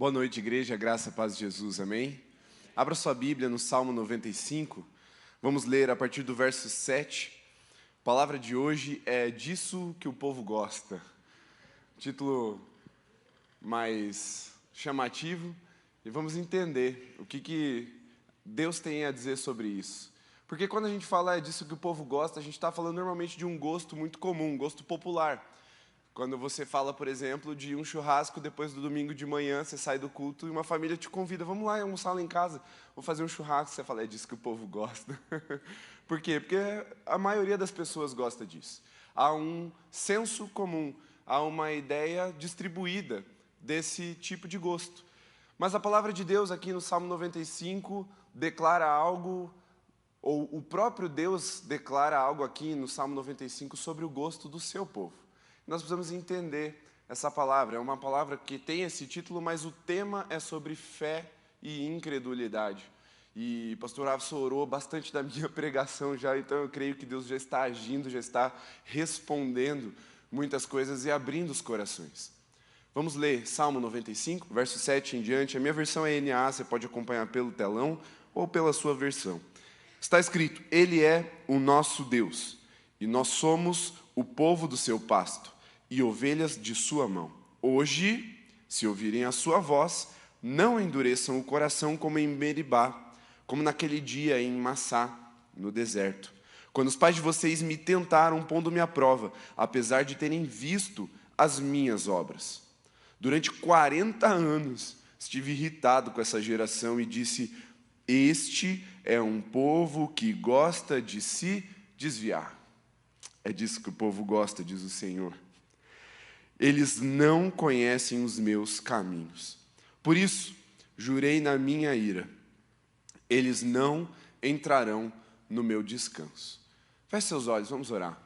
Boa noite, igreja, graça, paz de Jesus, amém? Abra sua Bíblia no Salmo 95, vamos ler a partir do verso 7. A palavra de hoje é Disso que o Povo Gosta. Título mais chamativo, e vamos entender o que Deus tem a dizer sobre isso. Porque quando a gente fala disso que o povo gosta, a gente está falando normalmente de um gosto muito comum, um gosto popular. Quando você fala, por exemplo, de um churrasco depois do domingo de manhã, você sai do culto e uma família te convida, vamos lá almoçar lá em casa, vou fazer um churrasco, você fala, é disso que o povo gosta. Por quê? Porque a maioria das pessoas gosta disso. Há um senso comum, há uma ideia distribuída desse tipo de gosto. Mas a palavra de Deus aqui no Salmo 95 declara algo, ou o próprio Deus declara algo aqui no Salmo 95 sobre o gosto do seu povo. Nós precisamos entender essa palavra. É uma palavra que tem esse título, mas o tema é sobre fé e incredulidade. E o pastor Avso orou bastante da minha pregação já, então eu creio que Deus já está agindo, já está respondendo muitas coisas e abrindo os corações. Vamos ler Salmo 95, verso 7 em diante. A minha versão é NA, você pode acompanhar pelo telão ou pela sua versão. Está escrito, Ele é o nosso Deus, e nós somos o povo do seu pasto, e ovelhas de sua mão. Hoje, se ouvirem a sua voz, não endureçam o coração como em Meribá, como naquele dia em Massá, no deserto, quando os pais de vocês me tentaram pondo-me à prova, apesar de terem visto as minhas obras. Durante 40 anos estive irritado com essa geração e disse, este é um povo que gosta de se desviar. É disso que o povo gosta, diz o Senhor. Eles não conhecem os meus caminhos. Por isso, jurei na minha ira, eles não entrarão no meu descanso. Feche seus olhos, vamos orar.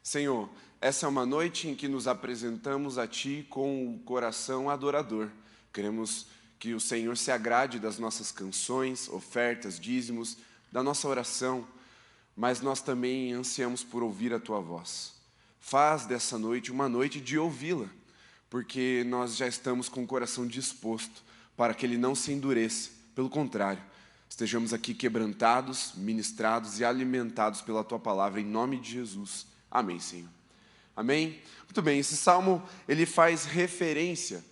Senhor, essa é uma noite em que nos apresentamos a Ti com o coração adorador. Queremos que o Senhor se agrade das nossas canções, ofertas, dízimos, da nossa oração, mas nós também ansiamos por ouvir a Tua voz. Faz dessa noite uma noite de ouvi-la, porque nós já estamos com o coração disposto para que ele não se endureça. Pelo contrário, estejamos aqui quebrantados, ministrados e alimentados pela Tua palavra, em nome de Jesus. Amém, Senhor. Amém? Muito bem, esse salmo ele faz referência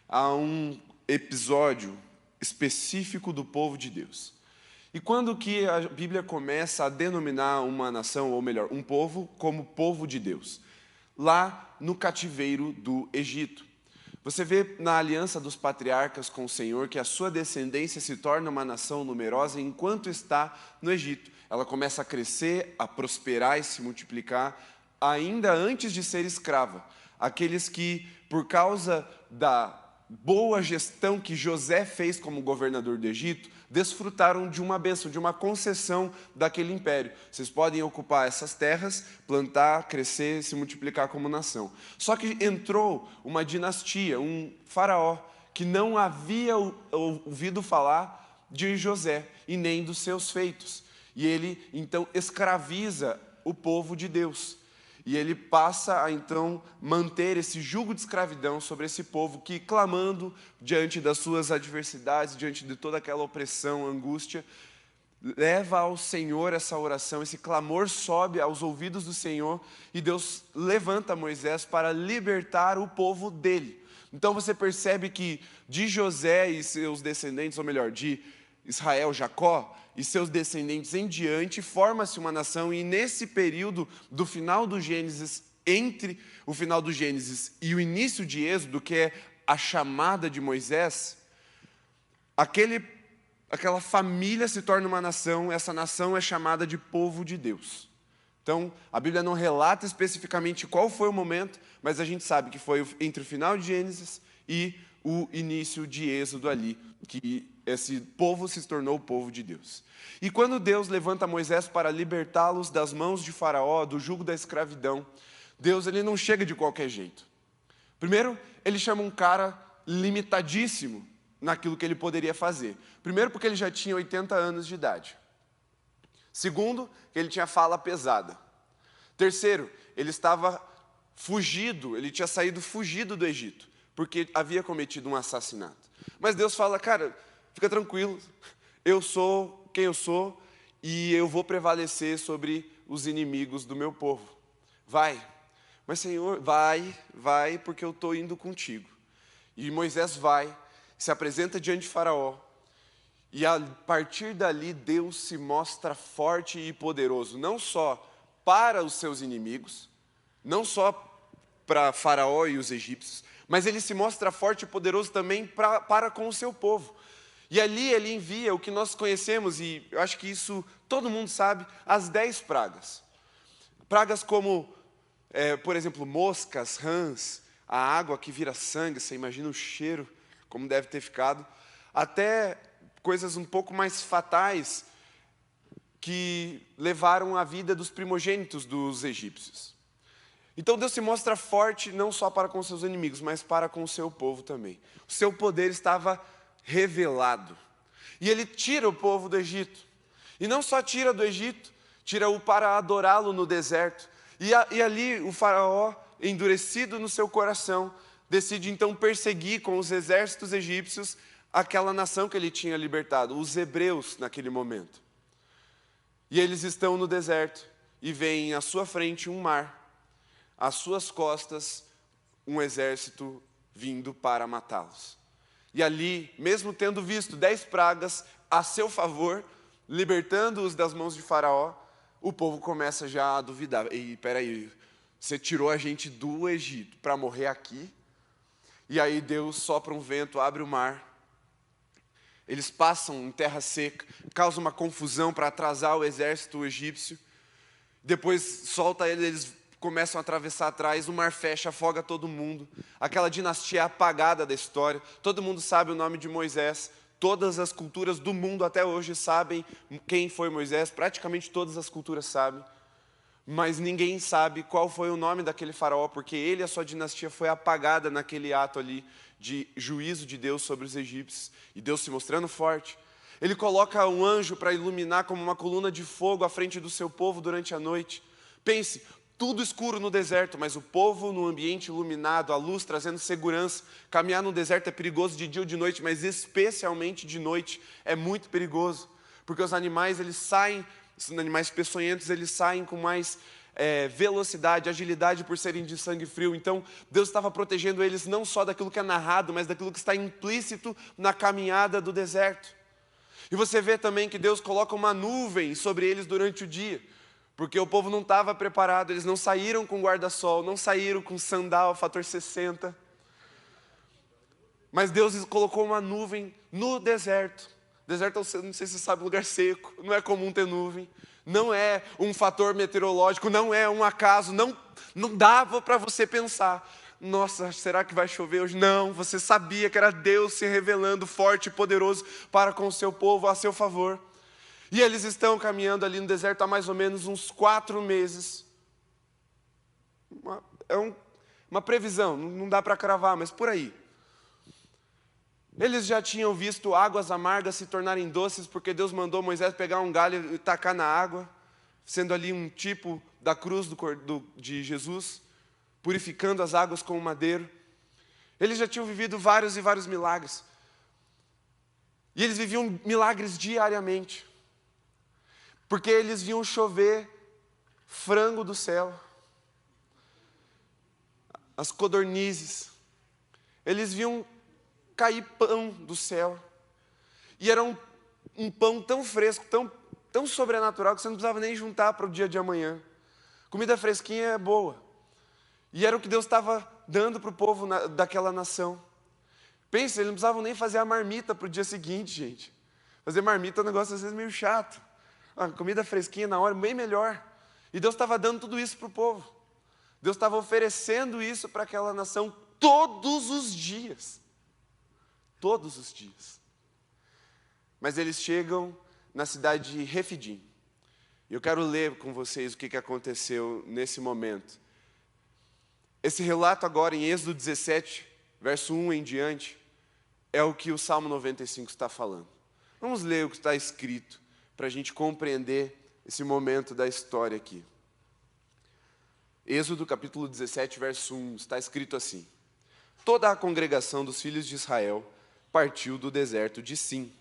a um episódio específico do povo de Deus. E quando que a Bíblia começa a denominar uma nação, ou melhor, um povo, como povo de Deus? Lá no cativeiro do Egito. Você vê na aliança dos patriarcas com o Senhor que a sua descendência se torna uma nação numerosa enquanto está no Egito. Ela começa a crescer, a prosperar e se multiplicar, ainda antes de ser escrava. Aqueles que, por causa da boa gestão que José fez como governador do Egito, desfrutaram de uma bênção, de uma concessão daquele império. Vocês podem ocupar essas terras, plantar, crescer, se multiplicar como nação. Só que entrou uma dinastia, um faraó, que não havia ouvido falar de José e nem dos seus feitos. E ele, então, escraviza o povo de Deus. E ele passa a, então, manter esse jugo de escravidão sobre esse povo que, clamando diante das suas adversidades, diante de toda aquela opressão, angústia, leva ao Senhor essa oração, esse clamor sobe aos ouvidos do Senhor e Deus levanta Moisés para libertar o povo dele. Então você percebe que de José e seus descendentes, ou melhor, de Israel, Jacó, e seus descendentes em diante, forma-se uma nação, e nesse período do final do Gênesis, entre o final do Gênesis e o início de Êxodo, que é a chamada de Moisés, aquela família se torna uma nação, essa nação é chamada de povo de Deus. Então, a Bíblia não relata especificamente qual foi o momento, mas a gente sabe que foi entre o final de Gênesis e o início de Êxodo ali, que esse povo se tornou o povo de Deus. E quando Deus levanta Moisés para libertá-los das mãos de Faraó, do jugo da escravidão, Deus ele não chega de qualquer jeito. Primeiro, ele chama um cara limitadíssimo naquilo que ele poderia fazer. Primeiro, porque ele já tinha 80 anos de idade. Segundo, que ele tinha fala pesada. Terceiro, ele estava fugido, ele tinha saído fugido do Egito. porque havia cometido um assassinato. Mas Deus fala, cara, fica tranquilo, eu sou quem eu sou e eu vou prevalecer sobre os inimigos do meu povo. Vai. Mas, Senhor, vai, porque eu estou indo contigo. E Moisés vai, se apresenta diante de Faraó, e a partir dali Deus se mostra forte e poderoso, não só para os seus inimigos, não só para Faraó e os egípcios, mas ele se mostra forte e poderoso também para com o seu povo. E ali ele envia o que nós conhecemos, e eu acho que isso todo mundo sabe, as 10 pragas. Pragas como, por exemplo, moscas, rãs, a água que vira sangue, você imagina o cheiro, como deve ter ficado, até coisas um pouco mais fatais que levaram a vida dos primogênitos dos egípcios. Então Deus se mostra forte não só para com seus inimigos, mas para com o seu povo também. O seu poder estava revelado. E ele tira o povo do Egito. E não só tira do Egito, tira-o para adorá-lo no deserto. E ali o faraó, endurecido no seu coração, decide então perseguir com os exércitos egípcios aquela nação que ele tinha libertado, os hebreus naquele momento. E eles estão no deserto e veem à sua frente um mar, às suas costas um exército vindo para matá-los. E ali, mesmo tendo visto 10 pragas a seu favor, libertando-os das mãos de Faraó, o povo começa já a duvidar. E peraí, você tirou a gente do Egito para morrer aqui? E aí Deus sopra um vento, abre o mar. Eles passam em terra seca, causa uma confusão para atrasar o exército egípcio. Depois solta eles começam a atravessar atrás, o mar fecha, afoga todo mundo. Aquela dinastia é apagada da história. Todo mundo sabe o nome de Moisés. Todas as culturas do mundo até hoje sabem quem foi Moisés. Praticamente todas as culturas sabem. Mas ninguém sabe qual foi o nome daquele faraó, porque ele e a sua dinastia foi apagada naquele ato ali de juízo de Deus sobre os egípcios. E Deus se mostrando forte. Ele coloca um anjo para iluminar como uma coluna de fogo à frente do seu povo durante a noite. Pense, tudo escuro no deserto, mas o povo no ambiente iluminado, a luz trazendo segurança. Caminhar no deserto é perigoso de dia ou de noite, mas especialmente de noite é muito perigoso. Porque os animais, os animais peçonhentos, eles saem com mais velocidade, agilidade por serem de sangue frio. Então, Deus estava protegendo eles não só daquilo que é narrado, mas daquilo que está implícito na caminhada do deserto. E você vê também que Deus coloca uma nuvem sobre eles durante o dia, porque o povo não estava preparado, eles não saíram com guarda-sol, não saíram com sandal, fator 60. Mas Deus colocou uma nuvem no deserto. Deserto, não sei se você sabe, lugar seco, não é comum ter nuvem. Não é um fator meteorológico, não é um acaso, não dava para você pensar, nossa, será que vai chover hoje? Não, você sabia que era Deus se revelando forte e poderoso para com o seu povo, a seu favor. E eles estão caminhando ali no deserto há mais ou menos uns 4 meses. É uma previsão, não dá para cravar, mas por aí. Eles já tinham visto águas amargas se tornarem doces, porque Deus mandou Moisés pegar um galho e tacar na água, sendo ali um tipo da cruz de Jesus, purificando as águas com o madeiro. Eles já tinham vivido vários e vários milagres. E eles viviam milagres diariamente, porque eles viam chover frango do céu, as codornizes. Eles viam cair pão do céu. E era um pão tão fresco, tão sobrenatural, que você não precisava nem juntar para o dia de amanhã. Comida fresquinha é boa. E era o que Deus estava dando para o povo daquela nação. Pensa, eles não precisavam nem fazer a marmita para o dia seguinte, gente. Fazer marmita é um negócio às vezes meio chato. Comida fresquinha na hora, bem melhor. E Deus estava dando tudo isso para o povo. Deus estava oferecendo isso para aquela nação todos os dias. Todos os dias. Mas eles chegam na cidade de Refidim. E eu quero ler com vocês o que aconteceu nesse momento. Esse relato agora em Êxodo 17, verso 1 em diante, é o que o Salmo 95 está falando. Vamos ler o que está escrito, para a gente compreender esse momento da história aqui. Êxodo capítulo 17, verso 1, está escrito assim: toda a congregação dos filhos de Israel partiu do deserto de Sim,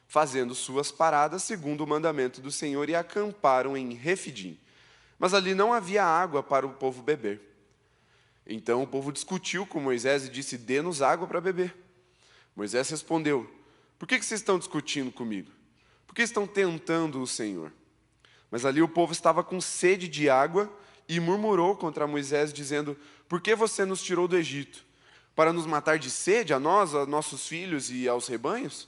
fazendo suas paradas segundo o mandamento do Senhor, e acamparam em Refidim. Mas ali não havia água para o povo beber. Então o povo discutiu com Moisés e disse: dê-nos água para beber. Moisés respondeu: por que vocês estão discutindo comigo? Por que estão tentando o Senhor? Mas ali o povo estava com sede de água e murmurou contra Moisés, dizendo: por que você nos tirou do Egito? Para nos matar de sede, a nós, a nossos filhos e aos rebanhos?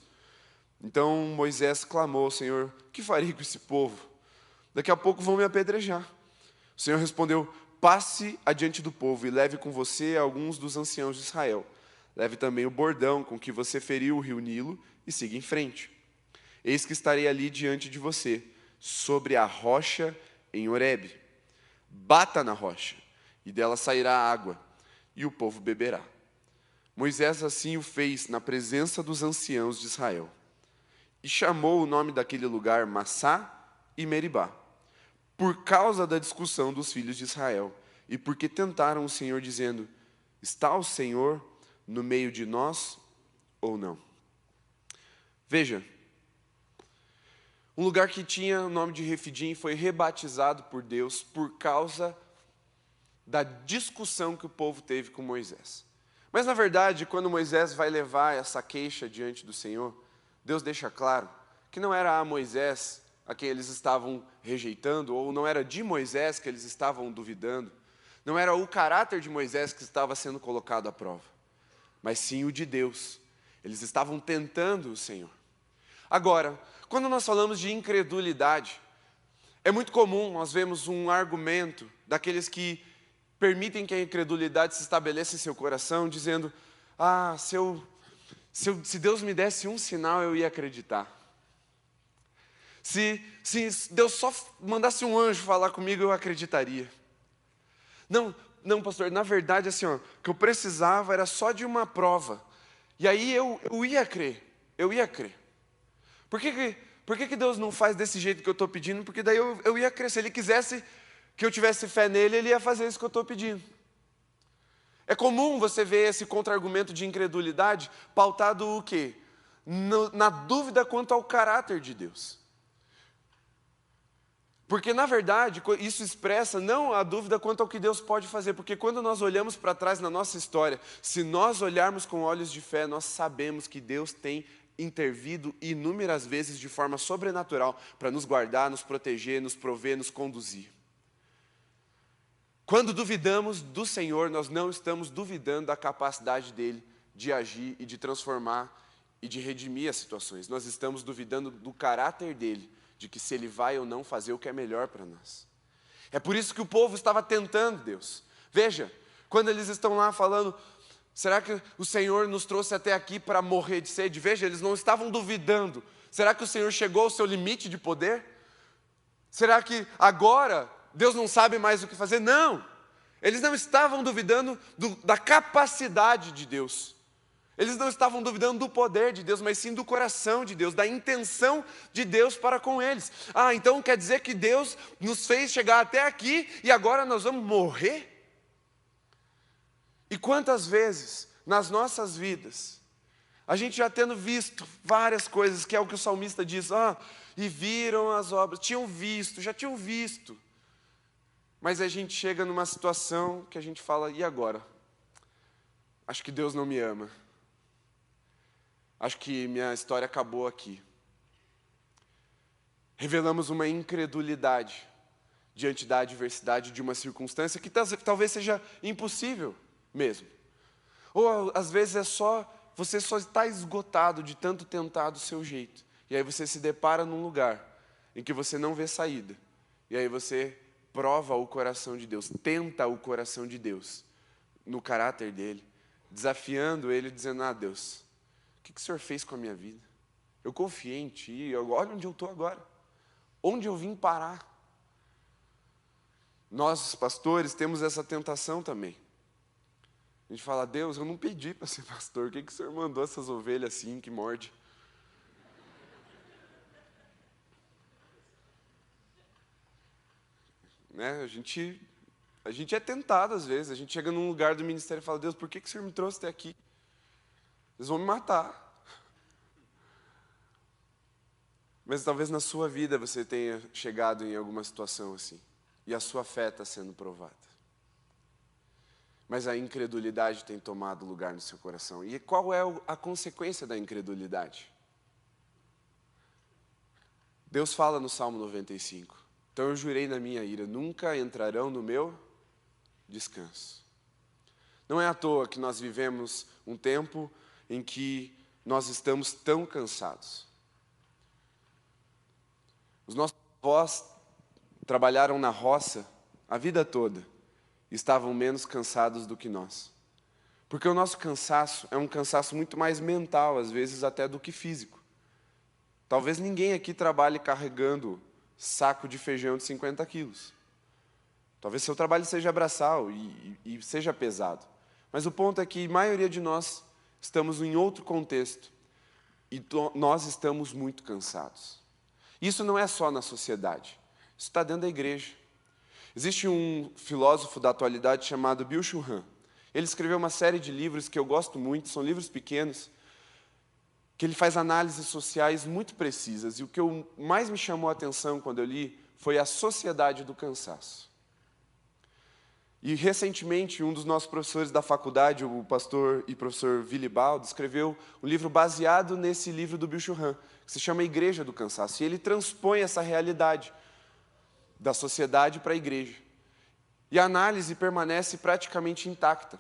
Então Moisés clamou ao Senhor: que farei com esse povo? Daqui a pouco vão me apedrejar. O Senhor respondeu: passe adiante do povo e leve com você alguns dos anciãos de Israel. Leve também o bordão com que você feriu o rio Nilo e siga em frente. Eis que estarei ali diante de você, sobre a rocha em Horebe. Bata na rocha, e dela sairá água, e o povo beberá. Moisés assim o fez na presença dos anciãos de Israel. E chamou o nome daquele lugar Massá e Meribá, por causa da discussão dos filhos de Israel, e porque tentaram o Senhor, dizendo: está o Senhor no meio de nós ou não? Veja, um lugar que tinha o nome de Refidim foi rebatizado por Deus por causa da discussão que o povo teve com Moisés. Mas, na verdade, quando Moisés vai levar essa queixa diante do Senhor, Deus deixa claro que não era a Moisés a quem eles estavam rejeitando, ou não era de Moisés que eles estavam duvidando, não era o caráter de Moisés que estava sendo colocado à prova, mas sim o de Deus. Eles estavam tentando o Senhor. Agora, quando nós falamos de incredulidade, é muito comum nós vemos um argumento daqueles que permitem que a incredulidade se estabeleça em seu coração, dizendo: ah, se Deus me desse um sinal, eu ia acreditar. Se Deus só mandasse um anjo falar comigo, eu acreditaria. Não, pastor, na verdade, assim, o que eu precisava era só de uma prova. E aí eu ia crer. Por que Deus não faz desse jeito que eu estou pedindo? Porque daí eu ia crer. Se Ele quisesse que eu tivesse fé nele, Ele ia fazer isso que eu estou pedindo. É comum você ver esse contra-argumento de incredulidade pautado o quê? Na dúvida quanto ao caráter de Deus. Porque, na verdade, isso expressa não a dúvida quanto ao que Deus pode fazer, porque quando nós olhamos para trás na nossa história, se nós olharmos com olhos de fé, nós sabemos que Deus tem intervido inúmeras vezes de forma sobrenatural para nos guardar, nos proteger, nos prover, nos conduzir. Quando duvidamos do Senhor, nós não estamos duvidando da capacidade dEle de agir e de transformar e de redimir as situações. Nós estamos duvidando do caráter dEle, de que se Ele vai ou não fazer o que é melhor para nós. É por isso que o povo estava tentando Deus. Veja, quando eles estão lá falando: será que o Senhor nos trouxe até aqui para morrer de sede? Veja, eles não estavam duvidando. Será que o Senhor chegou ao seu limite de poder? Será que agora Deus não sabe mais o que fazer? Não! Eles não estavam duvidando da capacidade de Deus. Eles não estavam duvidando do poder de Deus, mas sim do coração de Deus, da intenção de Deus para com eles. Ah, então quer dizer que Deus nos fez chegar até aqui e agora nós vamos morrer? E quantas vezes nas nossas vidas, a gente já tendo visto várias coisas, que é o que o salmista diz: e viram as obras, já tinham visto. Mas a gente chega numa situação que a gente fala: e agora? Acho que Deus não me ama. Acho que minha história acabou aqui. Revelamos uma incredulidade diante da adversidade de uma circunstância que talvez seja impossível mesmo. Ou às vezes você só está esgotado de tanto tentar do seu jeito. E aí você se depara num lugar em que você não vê saída. E aí você prova o coração de Deus, tenta o coração de Deus no caráter dele, desafiando ele, dizendo: Deus, o que o Senhor fez com a minha vida? Eu confiei em Ti, olha onde eu estou agora. Onde eu vim parar? Nós, pastores, temos essa tentação também. A gente fala: Deus, eu não pedi para ser pastor, o que o Senhor mandou essas ovelhas assim que morde? A gente A gente é tentado às vezes, a gente chega num lugar do ministério e fala, Deus, por que o Senhor me trouxe até aqui? Eles vão me matar. Mas talvez na sua vida você tenha chegado em alguma situação assim, e a sua fé está sendo provada. Mas a incredulidade tem tomado lugar no seu coração. E qual é a consequência da incredulidade? Deus fala no Salmo 95, então eu jurei na minha ira, nunca entrarão no meu descanso. Não é à toa que nós vivemos um tempo em que nós estamos tão cansados. Os nossos avós trabalharam na roça a vida toda e estavam menos cansados do que nós. Porque o nosso cansaço é um cansaço muito mais mental, às vezes até do que físico. Talvez ninguém aqui trabalhe carregando saco de feijão de 50 quilos. Talvez seu trabalho seja braçal e seja pesado. Mas o ponto é que a maioria de nós estamos em outro contexto e nós estamos muito cansados. Isso não é só na sociedade, isso está dentro da igreja. Existe um filósofo da atualidade chamado Byung-Chul Han. Ele escreveu uma série de livros que eu gosto muito, são livros pequenos, que ele faz análises sociais muito precisas. E o que mais me chamou a atenção quando eu li foi a sociedade do cansaço. E recentemente, um dos nossos professores da faculdade, o pastor e professor Willy Baldo, escreveu um livro baseado nesse livro do Byung-Chul Han, que se chama Igreja do Cansaço. E ele transpõe essa realidade da sociedade para a igreja. E a análise permanece praticamente intacta.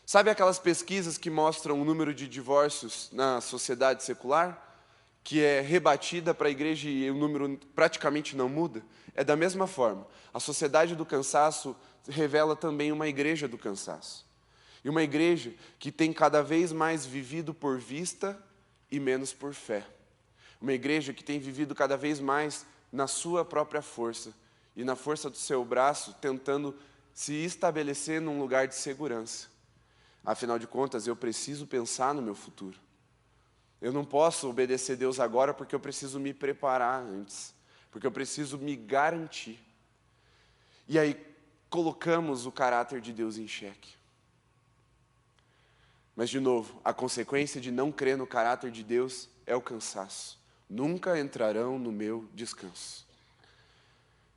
Sabe aquelas pesquisas que mostram o número de divórcios na sociedade secular? Que é rebatida para a igreja e o número praticamente não muda? É da mesma forma. A sociedade do cansaço revela também uma igreja do cansaço. E uma igreja que tem cada vez mais vivido por vista e menos por fé. Uma igreja que tem vivido cada vez mais na sua própria força e na força do seu braço, tentando se estabelecer num lugar de segurança. Afinal de contas, eu preciso pensar no meu futuro. Eu não posso obedecer a Deus agora porque eu preciso me preparar antes, porque eu preciso me garantir. E aí colocamos o caráter de Deus em xeque. Mas, de novo, a consequência de não crer no caráter de Deus é o cansaço. Nunca entrarão no meu descanso.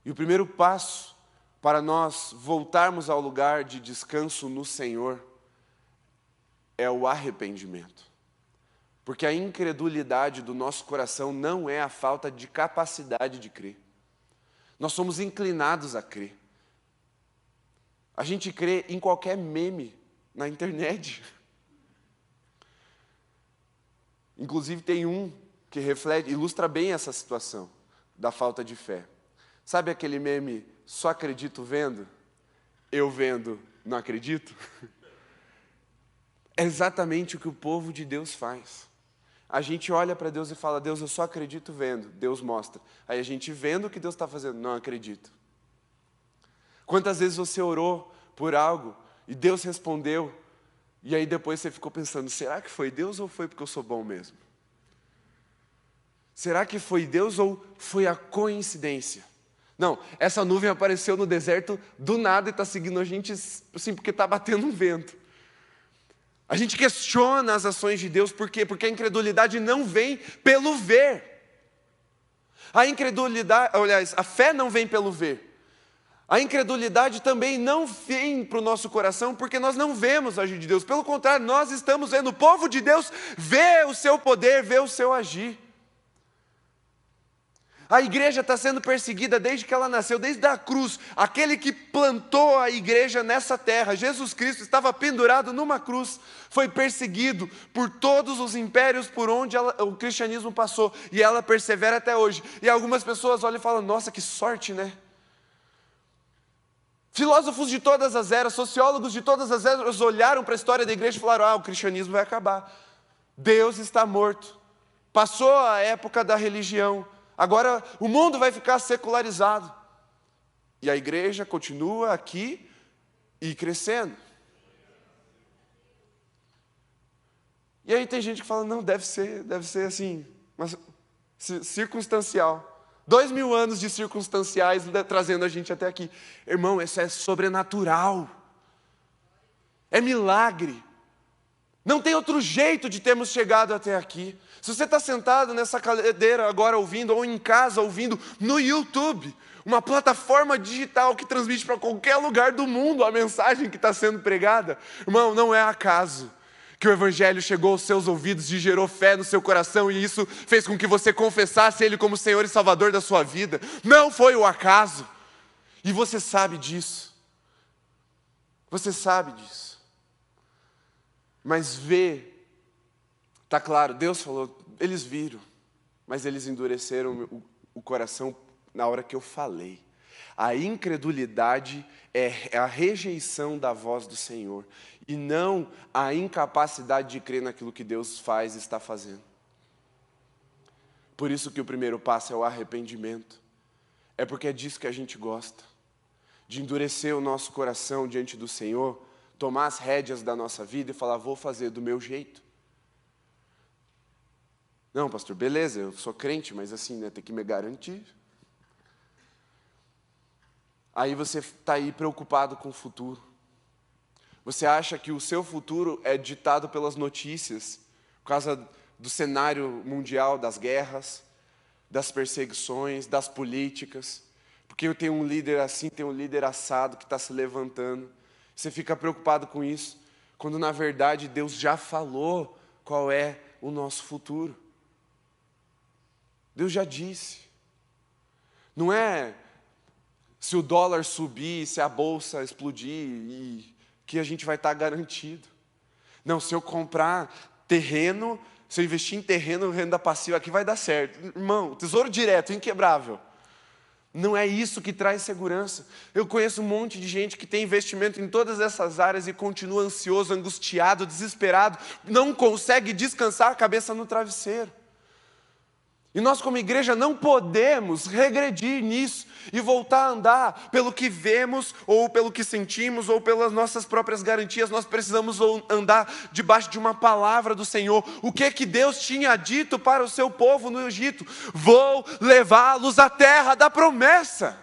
E o primeiro passo para nós voltarmos ao lugar de descanso no Senhor é o arrependimento. Porque a incredulidade do nosso coração não é a falta de capacidade de crer. Nós somos inclinados a crer. A gente crê em qualquer meme na internet. Inclusive tem um que ilustra bem essa situação da falta de fé. Sabe aquele meme, só acredito vendo? Eu vendo, não acredito? É exatamente o que o povo de Deus faz. A gente olha para Deus e fala, Deus, eu só acredito vendo. Deus mostra. Aí a gente vendo o que Deus está fazendo, não acredito. Quantas vezes você orou por algo e Deus respondeu, e aí depois você ficou pensando, será que foi Deus ou foi porque eu sou bom mesmo? Será que foi Deus ou foi a coincidência? Não, essa nuvem apareceu no deserto do nada e está seguindo a gente assim, porque está batendo um vento. A gente questiona as ações de Deus, por quê? Porque a incredulidade não vem pelo ver. A incredulidade, aliás, a fé não vem pelo ver. A incredulidade também não vem para o nosso coração, porque nós não vemos a agir de Deus. Pelo contrário, nós estamos vendo o povo de Deus ver o seu poder, ver o seu agir. A igreja está sendo perseguida desde que ela nasceu, desde a cruz. Aquele que plantou a igreja nessa terra, Jesus Cristo, estava pendurado numa cruz, foi perseguido por todos os impérios por onde o cristianismo passou, e ela persevera até hoje. E algumas pessoas olham e falam, nossa, que sorte, né? Filósofos de todas as eras, sociólogos de todas as eras olharam para a história da igreja e falaram, o cristianismo vai acabar. Deus está morto. Passou a época da religião. Agora o mundo vai ficar secularizado. E a igreja continua aqui e crescendo. E aí tem gente que fala, não, deve ser assim, mas circunstancial. 2000 anos de circunstanciais trazendo a gente até aqui. Irmão, isso é sobrenatural. É milagre. Não tem outro jeito de termos chegado até aqui. Se você está sentado nessa cadeira agora ouvindo, ou em casa ouvindo, no YouTube, uma plataforma digital que transmite para qualquer lugar do mundo a mensagem que está sendo pregada, irmão, não é acaso que o Evangelho chegou aos seus ouvidos e gerou fé no seu coração, e isso fez com que você confessasse Ele como Senhor e Salvador da sua vida. Não foi o acaso. E você sabe disso. Você sabe disso. Mas está claro, Deus falou, eles viram, mas eles endureceram o coração na hora que eu falei. A incredulidade é a rejeição da voz do Senhor, e não a incapacidade de crer naquilo que Deus faz e está fazendo. Por isso que o primeiro passo é o arrependimento. É porque é disso que a gente gosta, de endurecer o nosso coração diante do Senhor, tomar as rédeas da nossa vida e falar, vou fazer do meu jeito. Não, pastor, beleza, eu sou crente, mas assim, né, tem que me garantir. Aí você está aí preocupado com o futuro. Você acha que o seu futuro é ditado pelas notícias, por causa do cenário mundial, das guerras, das perseguições, das políticas, porque eu tenho um líder assim, tenho um líder assado que está se levantando. Você fica preocupado com isso, quando na verdade Deus já falou qual é o nosso futuro. Deus já disse. Não é se o dólar subir, se a bolsa explodir, e que a gente vai estar garantido. Não, se eu comprar terreno, se eu investir em terreno, renda passiva aqui vai dar certo. Irmão, tesouro direto, inquebrável. Não é isso que traz segurança. Eu conheço um monte de gente que tem investimento em todas essas áreas e continua ansioso, angustiado, desesperado, não consegue descansar a cabeça no travesseiro. E nós como igreja não podemos regredir nisso e voltar a andar pelo que vemos, ou pelo que sentimos, ou pelas nossas próprias garantias. Nós precisamos andar debaixo de uma palavra do Senhor. O que Deus tinha dito para o seu povo no Egito? Vou levá-los à terra da promessa.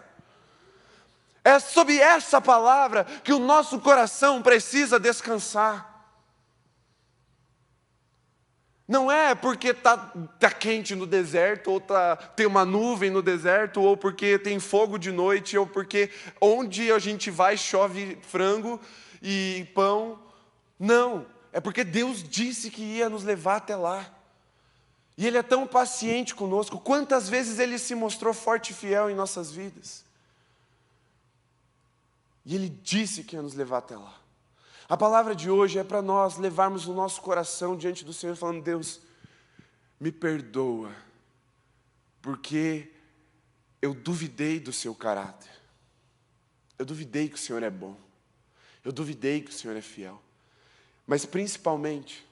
É sob essa palavra que o nosso coração precisa descansar. Não é porque tá quente no deserto, ou tem uma nuvem no deserto, ou porque tem fogo de noite, ou porque onde a gente vai chove frango e pão. Não, é porque Deus disse que ia nos levar até lá. E Ele é tão paciente conosco. Quantas vezes Ele se mostrou forte e fiel em nossas vidas. E Ele disse que ia nos levar até lá. A palavra de hoje é para nós levarmos o nosso coração diante do Senhor, falando, Deus, me perdoa, porque eu duvidei do seu caráter. Eu duvidei que o Senhor é bom. Eu duvidei que o Senhor é fiel. Mas principalmente,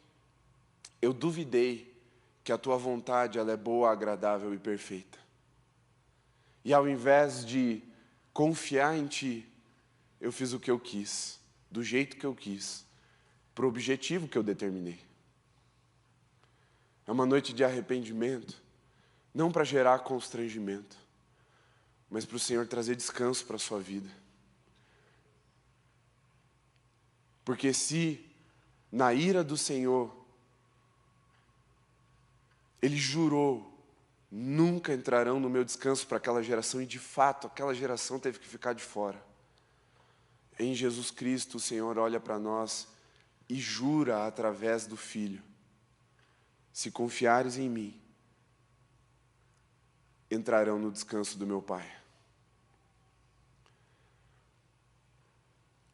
eu duvidei que a tua vontade ela é boa, agradável e perfeita. E ao invés de confiar em ti, eu fiz o que eu quis. Do jeito que eu quis, para o objetivo que eu determinei. É uma noite de arrependimento, não para gerar constrangimento, mas para o Senhor trazer descanso para a sua vida. Porque se na ira do Senhor, Ele jurou, nunca entrarão no meu descanso para aquela geração, e de fato aquela geração teve que ficar de fora. Em Jesus Cristo, o Senhor olha para nós e jura através do Filho, se confiares em mim, entrarão no descanso do meu Pai.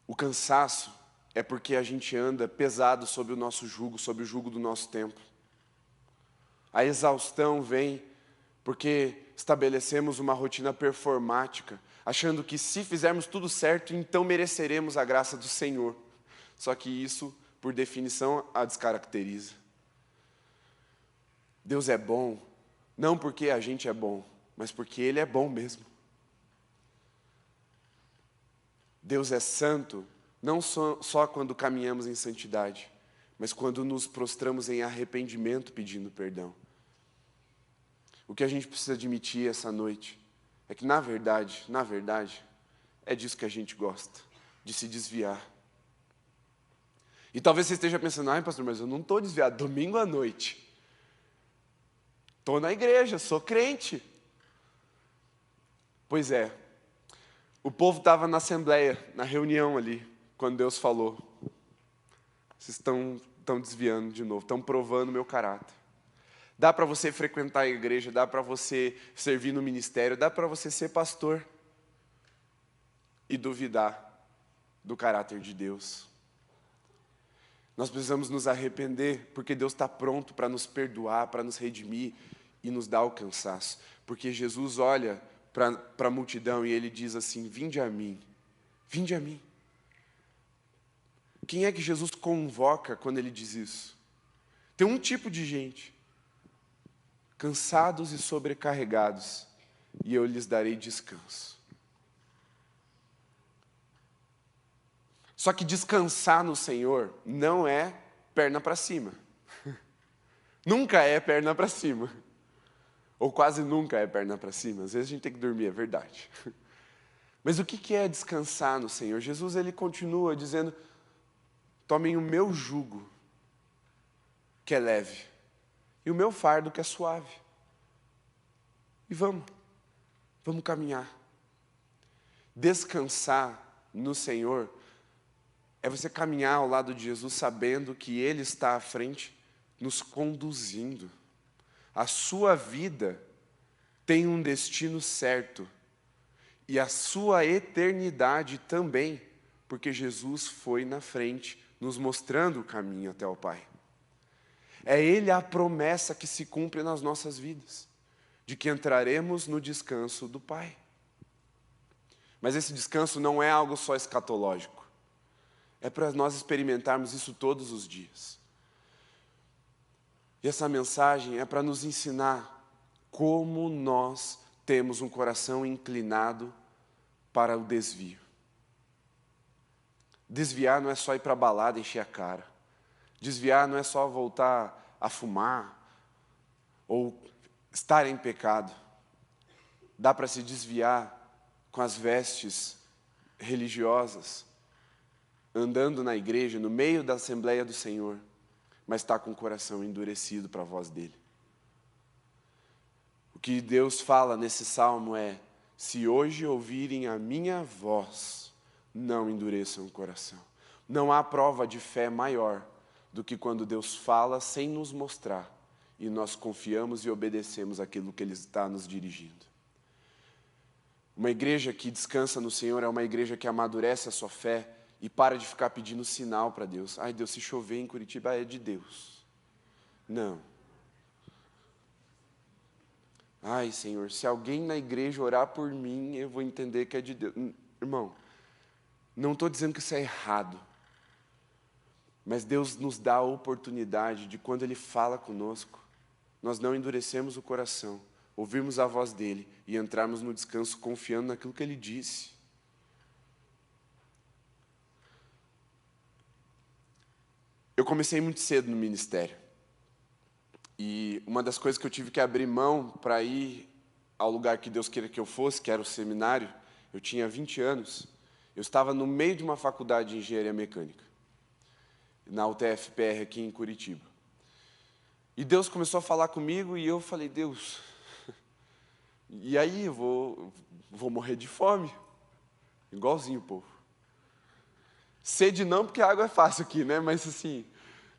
O cansaço é porque a gente anda pesado sob o nosso jugo, sob o jugo do nosso tempo. A exaustão vem porque estabelecemos uma rotina performática, achando que se fizermos tudo certo, então mereceremos a graça do Senhor. Só que isso, por definição, a descaracteriza. Deus é bom, não porque a gente é bom, mas porque Ele é bom mesmo. Deus é santo, não só quando caminhamos em santidade, mas quando nos prostramos em arrependimento pedindo perdão. O que a gente precisa admitir essa noite é que, na verdade, é disso que a gente gosta, de se desviar. E talvez você esteja pensando, ai pastor, mas eu não estou desviado, domingo à noite. Estou na igreja, sou crente. Pois é, o povo estava na assembleia, na reunião ali, quando Deus falou. Vocês estão desviando de novo, estão provando o meu caráter. Dá para você frequentar a igreja, dá para você servir no ministério, dá para você ser pastor e duvidar do caráter de Deus. Nós precisamos nos arrepender, porque Deus está pronto para nos perdoar, para nos redimir e nos dar o cansaço. Porque Jesus olha para a multidão e Ele diz assim, vinde a mim, vinde a mim. Quem é que Jesus convoca quando Ele diz isso? Tem um tipo de gente, cansados e sobrecarregados, e eu lhes darei descanso. Só que descansar no Senhor não é perna para cima. Nunca é perna para cima. Ou quase nunca é perna para cima. Às vezes a gente tem que dormir, é verdade. Mas o que é descansar no Senhor? Jesus ele continua dizendo, tomem o meu jugo, que é leve, e o meu fardo, que é suave. E vamos caminhar. Descansar no Senhor é você caminhar ao lado de Jesus sabendo que Ele está à frente, nos conduzindo. A sua vida tem um destino certo. E a sua eternidade também, porque Jesus foi na frente, nos mostrando o caminho até o Pai. É Ele a promessa que se cumpre nas nossas vidas, de que entraremos no descanso do Pai. Mas esse descanso não é algo só escatológico. É para nós experimentarmos isso todos os dias. E essa mensagem é para nos ensinar como nós temos um coração inclinado para o desvio. Desviar não é só ir para a balada e encher a cara. Desviar não é só voltar a fumar ou estar em pecado. Dá para se desviar com as vestes religiosas, andando na igreja, no meio da Assembleia do Senhor, mas está com o coração endurecido para a voz dele. O que Deus fala nesse salmo é, se hoje ouvirem a minha voz, não endureçam o coração. Não há prova de fé maior do que quando Deus fala sem nos mostrar, e nós confiamos e obedecemos aquilo que Ele está nos dirigindo. Uma igreja que descansa no Senhor é uma igreja que amadurece a sua fé, e para de ficar pedindo sinal para Deus. Ai, Deus, se chover em Curitiba é de Deus. Não. Ai, Senhor, se alguém na igreja orar por mim, eu vou entender que é de Deus. Irmão, não estou dizendo que isso é errado. Mas Deus nos dá a oportunidade de, quando Ele fala conosco, nós não endurecemos o coração, ouvirmos a voz dEle e entrarmos no descanso confiando naquilo que Ele disse. Eu comecei muito cedo no ministério. E uma das coisas que eu tive que abrir mão para ir ao lugar que Deus queria que eu fosse, que era o seminário, eu tinha 20 anos, eu estava no meio de uma faculdade de engenharia mecânica, na UTF-PR aqui em Curitiba. E Deus começou a falar comigo e eu falei, Deus, e aí eu vou morrer de fome, igualzinho o povo. Sede não, porque a água é fácil aqui, né? Mas assim,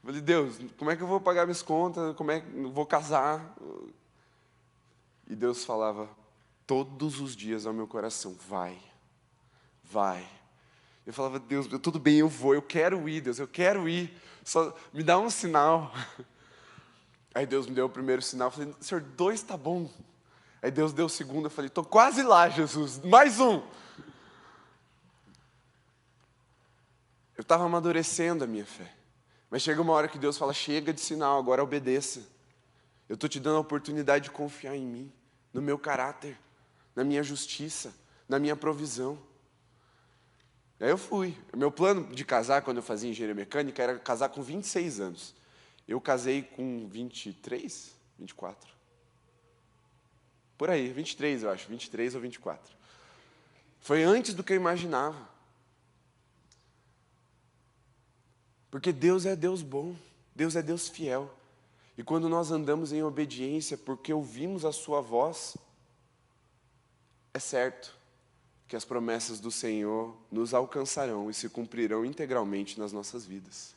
eu falei, Deus, como é que eu vou pagar minhas contas? Como é que eu vou casar? E Deus falava todos os dias ao meu coração, vai. Eu falava, Deus, tudo bem, eu vou, eu quero ir, Deus, eu quero ir. Só me dá um sinal. Aí Deus me deu o primeiro sinal, eu falei, Senhor, 2 tá bom. Aí Deus deu o segundo, eu falei, estou quase lá, Jesus, mais um. Eu estava amadurecendo a minha fé. Mas chega uma hora que Deus fala, chega de sinal, agora obedeça. Eu estou te dando a oportunidade de confiar em mim, no meu caráter, na minha justiça, na minha provisão. Aí eu fui. O meu plano de casar, quando eu fazia engenharia mecânica, era casar com 26 anos. Eu casei com 23, 24. Por aí, 23 eu acho, 23 ou 24. Foi antes do que eu imaginava. Porque Deus é Deus bom, Deus é Deus fiel. E quando nós andamos em obediência, porque ouvimos a sua voz, é certo que as promessas do Senhor nos alcançarão e se cumprirão integralmente nas nossas vidas.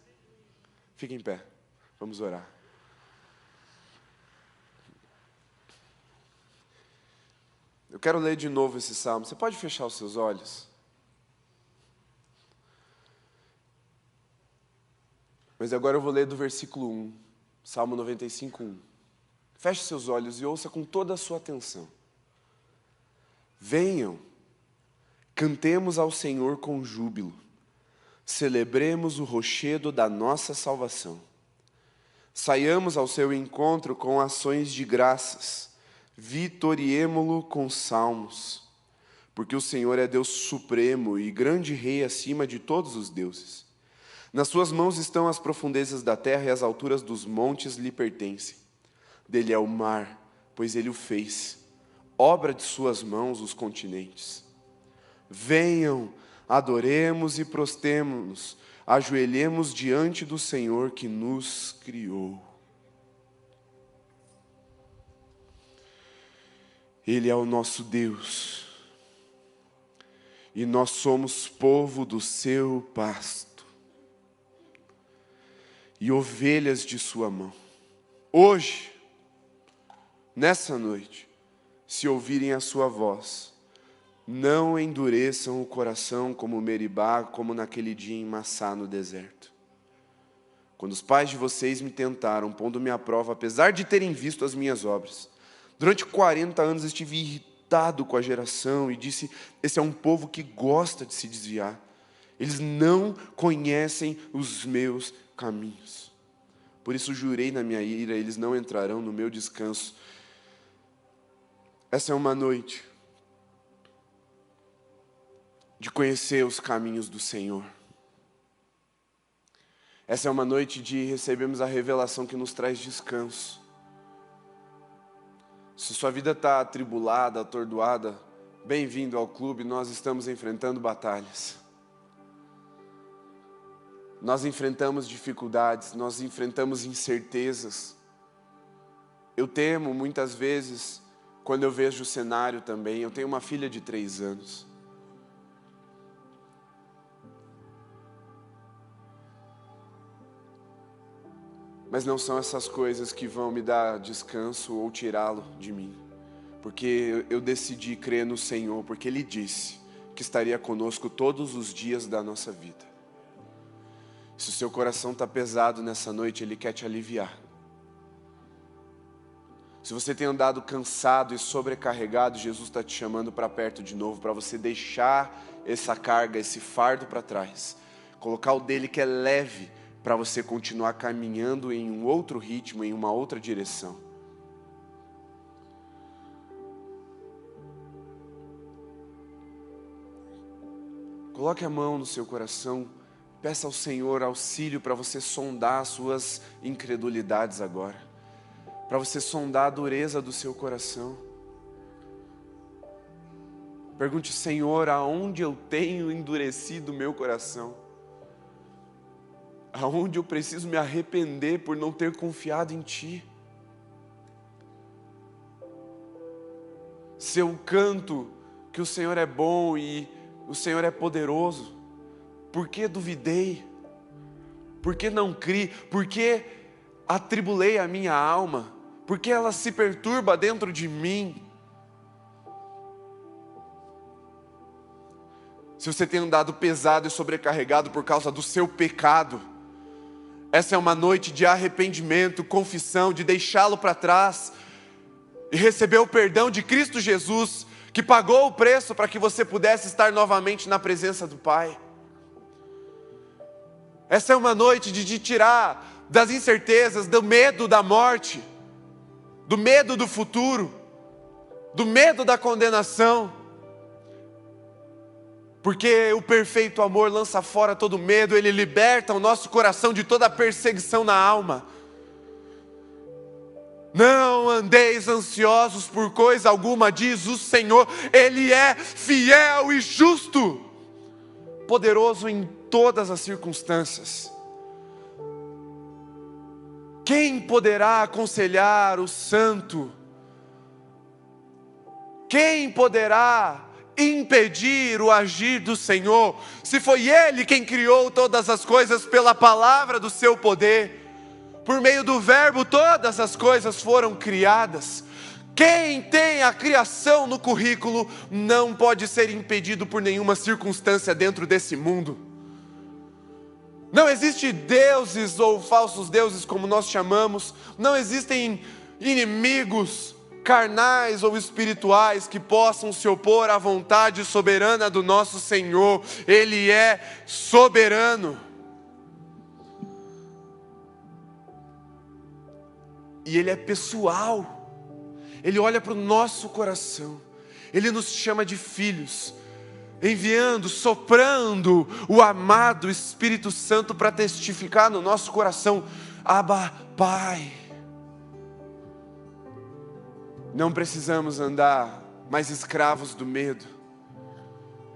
Fique em pé, vamos orar. Eu quero ler de novo esse salmo. Você pode fechar os seus olhos? Mas agora eu vou ler do versículo 1, Salmo 95, 1. Feche seus olhos e ouça com toda a sua atenção. Venham, cantemos ao Senhor com júbilo, celebremos o rochedo da nossa salvação. Saiamos ao seu encontro com ações de graças, vitoriemo-lo com salmos, porque o Senhor é Deus supremo e grande Rei acima de todos os deuses. Nas suas mãos estão as profundezas da terra e as alturas dos montes lhe pertencem. Dele é o mar, pois ele o fez, obra de suas mãos os continentes. Venham, adoremos e prostemo-nos, ajoelhemos diante do Senhor que nos criou. Ele é o nosso Deus, e nós somos povo do seu pasto e ovelhas de sua mão. Hoje, nessa noite, se ouvirem a sua voz, não endureçam o coração como Meribá, como naquele dia em Massá no deserto. Quando os pais de vocês me tentaram, pondo-me à prova, apesar de terem visto as minhas obras, durante 40 anos estive irritado com a geração e disse: esse é um povo que gosta de se desviar. Eles não conhecem os meus caminhos. Por isso jurei na minha ira, eles não entrarão no meu descanso. Essa é uma noite de conhecer os caminhos do Senhor. Essa é uma noite de recebermos a revelação que nos traz descanso. Se sua vida está atribulada, atordoada, bem-vindo ao clube, nós estamos enfrentando batalhas. Nós enfrentamos dificuldades, nós enfrentamos incertezas. Eu temo muitas vezes, quando eu vejo o cenário também. Eu tenho uma filha de 3 anos. Mas não são essas coisas que vão me dar descanso ou tirá-lo de mim. Porque eu decidi crer no Senhor, porque Ele disse que estaria conosco todos os dias da nossa vida. Se o seu coração está pesado nessa noite, Ele quer te aliviar. Se você tem andado cansado e sobrecarregado, Jesus está te chamando para perto de novo, para você deixar essa carga, esse fardo para trás. Colocar o dele que é leve, para você continuar caminhando em um outro ritmo, em uma outra direção. Coloque a mão no seu coração. Peça ao Senhor auxílio para você sondar as suas incredulidades agora. Para você sondar a dureza do seu coração. Pergunte: Senhor, aonde eu tenho endurecido o meu coração? Aonde eu preciso me arrepender por não ter confiado em Ti? Se eu canto que o Senhor é bom e o Senhor é poderoso, por que duvidei? Por que não criei? Por que atribulei a minha alma? Por que ela se perturba dentro de mim? Se você tem andado pesado e sobrecarregado por causa do seu pecado, essa é uma noite de arrependimento, confissão, de deixá-lo para trás e receber o perdão de Cristo Jesus, que pagou o preço para que você pudesse estar novamente na presença do Pai. Essa é uma noite de te tirar das incertezas, do medo da morte, do medo do futuro, do medo da condenação. Porque o perfeito amor lança fora todo medo, Ele liberta o nosso coração de toda perseguição na alma. Não andeis ansiosos por coisa alguma, diz o Senhor. Ele é fiel e justo, poderoso em todas as circunstâncias. Quem poderá aconselhar o santo? Quem poderá impedir o agir do Senhor? Se foi Ele quem criou todas as coisas pela palavra do seu poder, por meio do verbo todas as coisas foram criadas. Quem tem a criação no currículo não pode ser impedido por nenhuma circunstância dentro desse mundo. Não existe deuses ou falsos deuses, como nós chamamos. Não existem inimigos carnais ou espirituais que possam se opor à vontade soberana do nosso Senhor. Ele é soberano. E Ele é pessoal. Ele olha para o nosso coração. Ele nos chama de filhos, enviando, soprando o amado Espírito Santo para testificar no nosso coração: Abba, Pai. Não precisamos andar mais escravos do medo,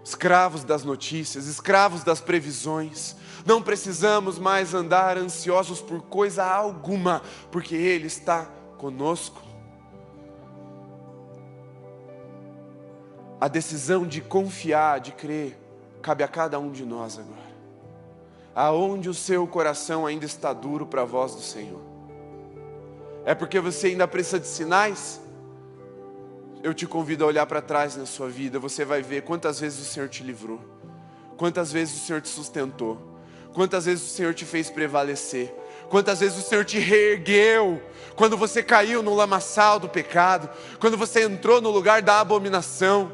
escravos das notícias, escravos das previsões. Não precisamos mais andar ansiosos por coisa alguma, porque Ele está conosco. A decisão de confiar, de crer, cabe a cada um de nós agora. Aonde o seu coração ainda está duro para a voz do Senhor? É porque você ainda precisa de sinais? Eu te convido a olhar para trás na sua vida. Você vai ver quantas vezes o Senhor te livrou, quantas vezes o Senhor te sustentou, quantas vezes o Senhor te fez prevalecer, quantas vezes o Senhor te reergueu quando você caiu no lamaçal do pecado, quando você entrou no lugar da abominação,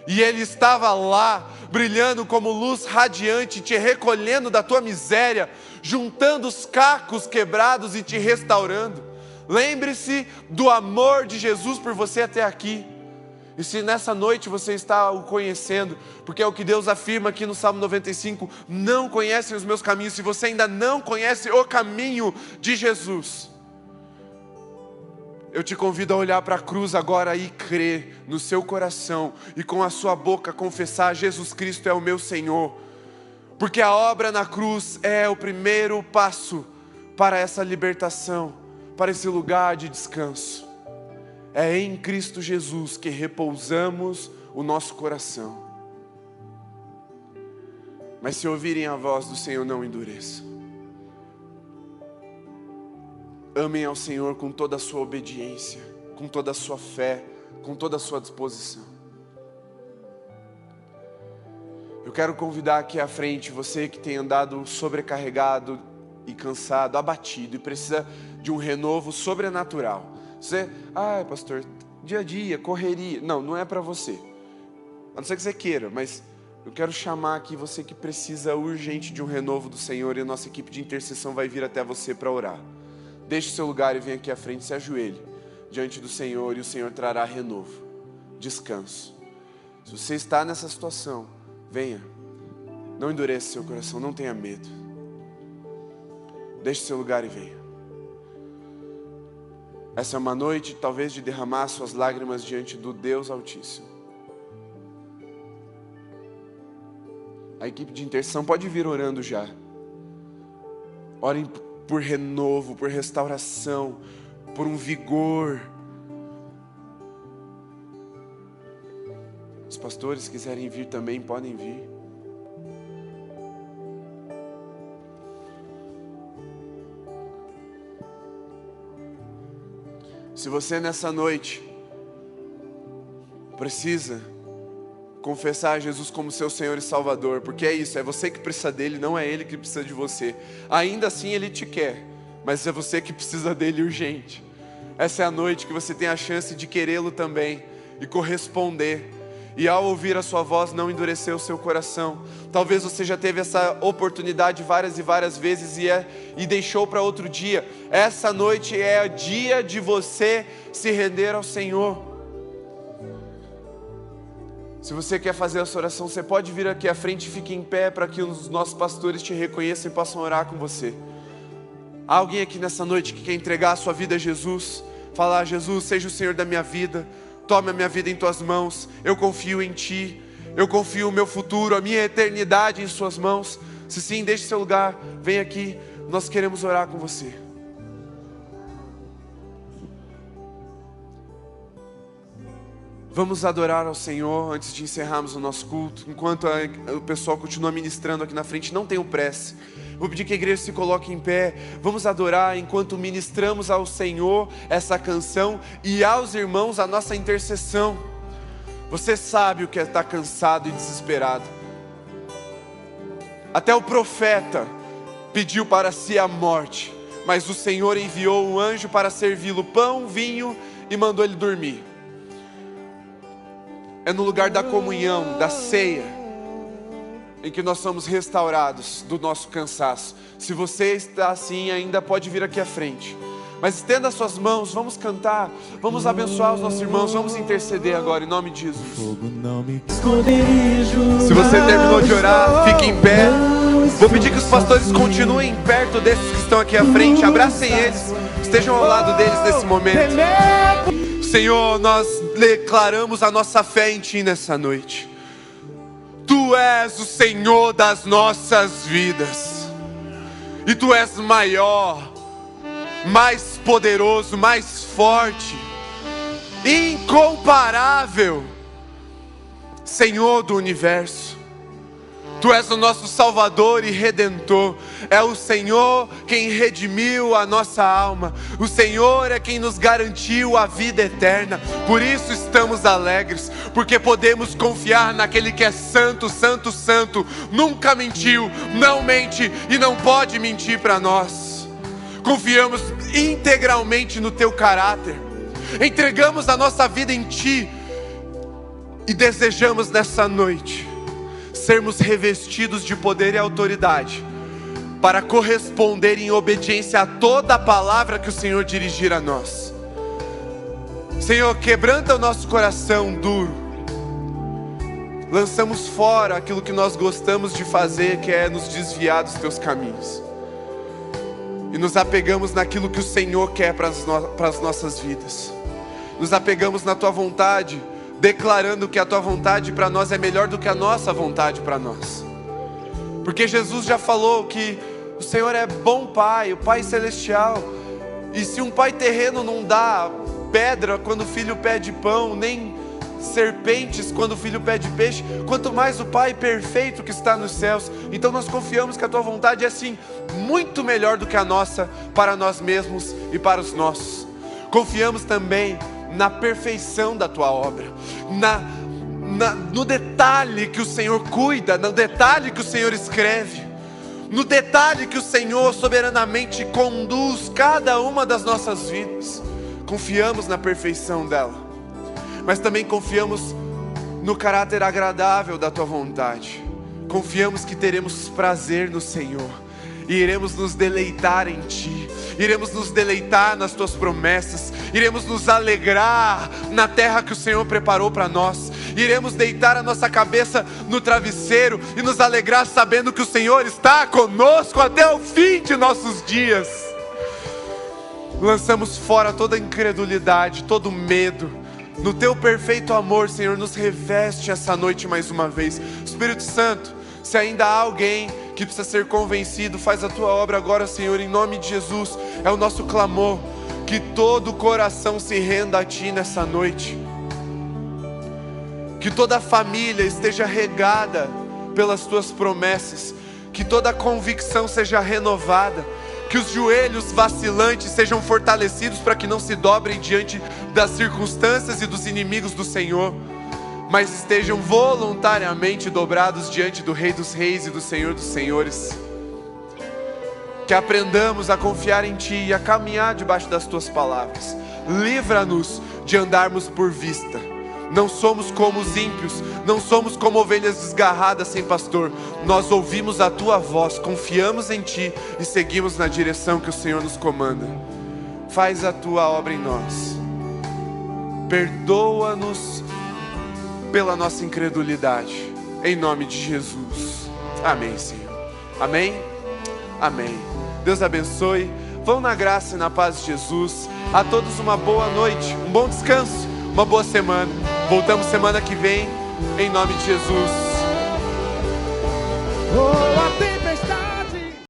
e Ele estava lá, brilhando como luz radiante, te recolhendo da tua miséria, juntando os cacos quebrados e te restaurando. Lembre-se do amor de Jesus por você até aqui. E se nessa noite você está o conhecendo, porque é o que Deus afirma aqui no Salmo 95, não conhecem os meus caminhos. Se você ainda não conhece o caminho de Jesus, eu te convido a olhar para a cruz agora e crer no seu coração, e com a sua boca confessar: Jesus Cristo é o meu Senhor. Porque a obra na cruz é o primeiro passo para essa libertação, para esse lugar de descanso. É em Cristo Jesus que repousamos o nosso coração. Mas se ouvirem a voz do Senhor, não endureçam. Amem ao Senhor com toda a sua obediência, com toda a sua fé, com toda a sua disposição. Eu quero convidar aqui à frente você que tem andado sobrecarregado e cansado, abatido, e precisa de um renovo sobrenatural. Você, pastor, dia a dia, correria. Não é para você. A não ser que você queira, mas eu quero chamar aqui você que precisa urgente de um renovo do Senhor, e a nossa equipe de intercessão vai vir até você para orar. Deixe o seu lugar e venha aqui à frente, se ajoelhe diante do Senhor, e o Senhor trará renovo, descanso. Se você está nessa situação, venha. Não endureça seu coração, não tenha medo. Deixe o seu lugar e venha. Essa é uma noite, talvez, de derramar suas lágrimas diante do Deus Altíssimo. A equipe de intercessão pode vir orando já. Orem por renovo, por restauração, por um vigor. Os pastores quiserem vir também, podem vir. Se você nessa noite precisa confessar Jesus como seu Senhor e Salvador, porque é isso, é você que precisa dele, não é ele que precisa de você. Ainda assim ele te quer, mas é você que precisa dele urgente. Essa é a noite que você tem a chance de querê-lo também e corresponder. E ao ouvir a sua voz, não endurecer o seu coração. Talvez você já teve essa oportunidade várias e várias vezes e deixou para outro dia. Essa noite é o dia de você se render ao Senhor. Se você quer fazer essa oração, você pode vir aqui à frente e fique em pé para que os nossos pastores te reconheçam e possam orar com você. Há alguém aqui nessa noite que quer entregar a sua vida a Jesus? falar: Jesus, seja o Senhor da minha vida, tome a minha vida em tuas mãos, eu confio em ti, eu confio o meu futuro, a minha eternidade em suas mãos. Se sim, deixe seu lugar, vem aqui, nós queremos orar com você. Vamos adorar ao Senhor antes de encerrarmos o nosso culto. Enquanto o pessoal continua ministrando aqui na frente, não tenho pressa. Vou pedir que a igreja se coloque em pé. Vamos adorar enquanto ministramos ao Senhor essa canção e aos irmãos a nossa intercessão. Você sabe o que é estar cansado e desesperado. Até o profeta pediu para si a morte, mas o Senhor enviou um anjo para servi-lo pão, vinho e mandou ele dormir. É no lugar da comunhão, da ceia, em que nós somos restaurados do nosso cansaço. Se você está assim, ainda pode vir aqui à frente. Mas estenda as suas mãos, vamos cantar, vamos abençoar os nossos irmãos, vamos interceder agora em nome de Jesus. Se você terminou de orar, fique em pé. Vou pedir que os pastores continuem perto desses que estão aqui à frente, abracem eles, estejam ao lado deles nesse momento. Senhor, nós declaramos a nossa fé em Ti nessa noite. Tu és o Senhor das nossas vidas, e Tu és maior, mais poderoso, mais forte, incomparável, Senhor do universo. Tu és o nosso Salvador e Redentor. É o Senhor quem redimiu a nossa alma. O Senhor é quem nos garantiu a vida eterna. Por isso estamos alegres, porque podemos confiar naquele que é santo, santo, santo. Nunca mentiu, não mente e não pode mentir para nós. Confiamos integralmente no Teu caráter. Entregamos a nossa vida em Ti e desejamos nessa noite sermos revestidos de poder e autoridade para corresponder em obediência a toda a palavra que o Senhor dirigir a nós. Senhor, quebranta o nosso coração duro. Lançamos fora aquilo que nós gostamos de fazer, que é nos desviar dos Teus caminhos, e nos apegamos naquilo que o Senhor quer para as nossas vidas. Nos apegamos na Tua vontade, declarando que a Tua vontade para nós é melhor do que a nossa vontade para nós. Porque Jesus já falou que o Senhor é bom Pai, o Pai celestial. E se um pai terreno não dá pedra quando o filho pede pão, nem serpentes quando o filho pede peixe, quanto mais o Pai perfeito que está nos céus. Então nós confiamos que a Tua vontade é sim muito melhor do que a nossa, para nós mesmos e para os nossos. Confiamos também na perfeição da Tua obra, no detalhe que o Senhor cuida, no detalhe que o Senhor escreve, no detalhe que o Senhor soberanamente conduz cada uma das nossas vidas. Confiamos na perfeição dela, mas também confiamos no caráter agradável da Tua vontade. Confiamos que teremos prazer no Senhor e iremos nos deleitar em Ti, iremos nos deleitar nas Tuas promessas, iremos nos alegrar na terra que o Senhor preparou para nós, iremos deitar a nossa cabeça no travesseiro e nos alegrar sabendo que o Senhor está conosco até o fim de nossos dias. Lançamos fora toda incredulidade, todo medo. No Teu perfeito amor, Senhor, nos reveste essa noite mais uma vez. Espírito Santo, se ainda há alguém que precisa ser convencido, faz a Tua obra agora, Senhor, em nome de Jesus. É o nosso clamor, que todo o coração se renda a Ti nessa noite. Que toda a família esteja regada pelas Tuas promessas, que toda a convicção seja renovada, que os joelhos vacilantes sejam fortalecidos para que não se dobrem diante das circunstâncias e dos inimigos do Senhor, mas estejam voluntariamente dobrados diante do Rei dos Reis e do Senhor dos Senhores. Que aprendamos a confiar em Ti e a caminhar debaixo das Tuas palavras. Livra-nos de andarmos por vista. Não somos como os ímpios, não somos como ovelhas desgarradas sem pastor. Nós ouvimos a Tua voz, confiamos em Ti e seguimos na direção que o Senhor nos comanda. Faz a Tua obra em nós. Perdoa-nos pela nossa incredulidade, em nome de Jesus. Amém, Senhor. Amém? Amém. Deus abençoe. Vão na graça e na paz de Jesus. A todos uma boa noite, um bom descanso, uma boa semana. Voltamos semana que vem, em nome de Jesus.